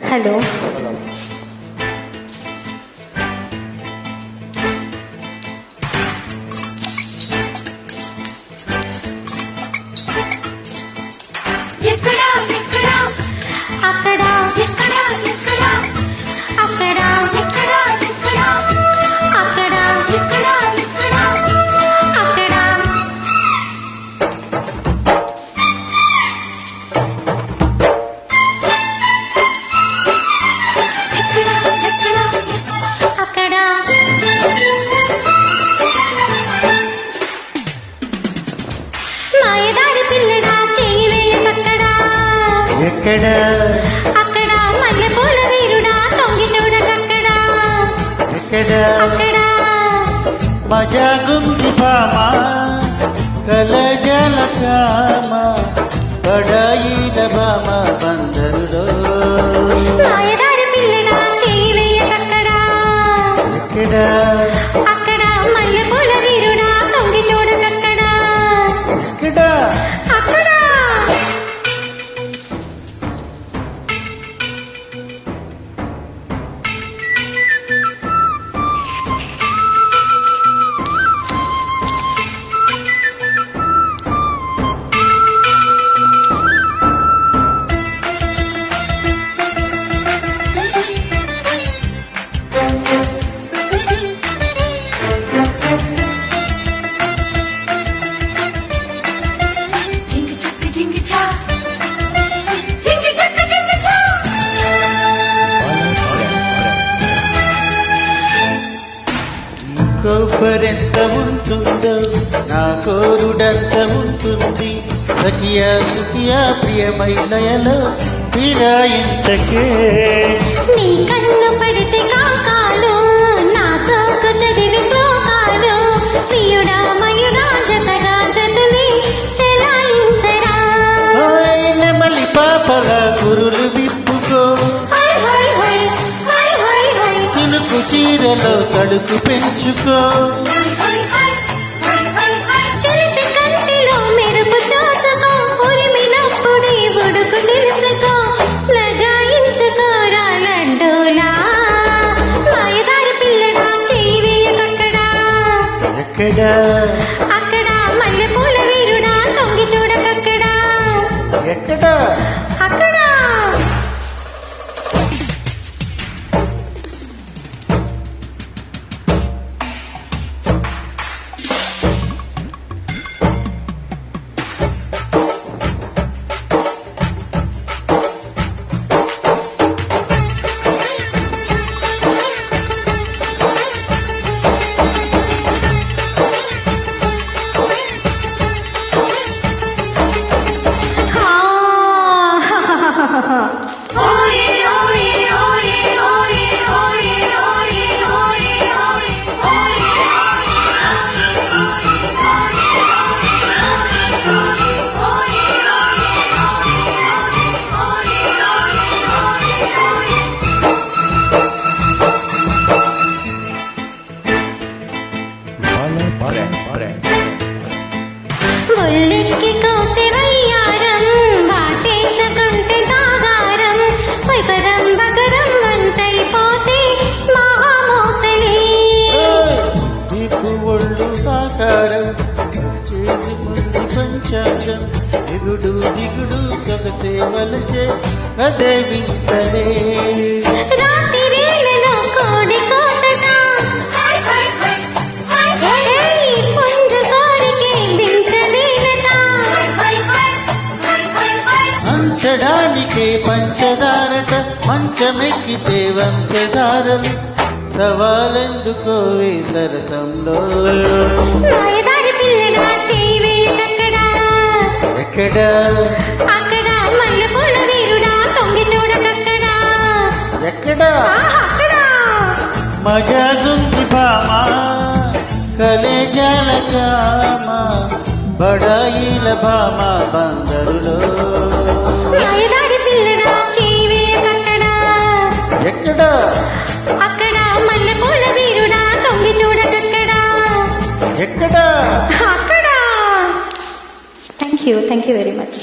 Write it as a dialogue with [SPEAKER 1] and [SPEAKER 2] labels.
[SPEAKER 1] Hello
[SPEAKER 2] అక్కడ మల్లెపూల వీరుడా తొంగి చూడకక్కడ మజాగుంది బామా కలజల కామ పడాయిల బామ బందరులో
[SPEAKER 1] మాయదారి పిల్లడా చేయి వేయకక్కడ అక్కడ మల్లెపూల వీరుడా తొంగి చూడకక్కడ అక్కడ
[SPEAKER 2] కొబ్బరెంత ఉంటుందో నా కోరుడంత ఉంటుంది సఖియా సుఖియా ప్రియమైలయలో విరాయించకే
[SPEAKER 1] నీ కన్ను పడితే కాకాలు నా సోకు చదివి శ్లోకాలు ప్రియుడా మయుడా జతగా జతని చెలాయించరా
[SPEAKER 2] నెమలి పాపల కురులు విప్పుకో చినుకు చీరలో కడుపు పెంచుకో
[SPEAKER 1] చిలిపి కంటిలో మెరుపు చూసుకో ఉరిమినప్పుడే ఉడుకు తెలుసుకో లగాయించుకోరా లడ్డూలా మాయదారి పిల్లడా చేయి వేయకక్కడా అక్కడ మల్లెపూల వీరుడా తొంగి చూడకక్కడా అక్కడ ఒళ్ళెక్కి కోసే వయ్యారం వాటేసుకుంటే జాగారం వైపరం బగరం వంటైపోతే మహామోతలే
[SPEAKER 2] నీకు ఒళ్ళు సాకారం చేసి ముందు పంచారం దిగుడు దిగుడు జగతే వలచే అదే వింతలే
[SPEAKER 1] రాత్రిరేళ్ళలో కోడి కోతట
[SPEAKER 2] అంచడానికే పంచదారట మంచమెక్కితే వంశధారలు సవాలెందుకోవే సరసంలో
[SPEAKER 1] మాయదారి పిల్లడా చేయి వేయకక్కడా అక్కడ మల్లెపూల వీరుడా తొంగి చూడకక్కడా
[SPEAKER 2] మజాగుంది బామా కలేజాల కామ బడాయిల భామ బందరులో
[SPEAKER 1] మాయదారి పిల్లడా చేయి వేయకక్కడా అక్కడ మల్లెపూల వీరుడా తొంగి చూడకక్కడా
[SPEAKER 2] అక్కడ
[SPEAKER 1] థ్యాంక్ యూ వెరీ మచ్.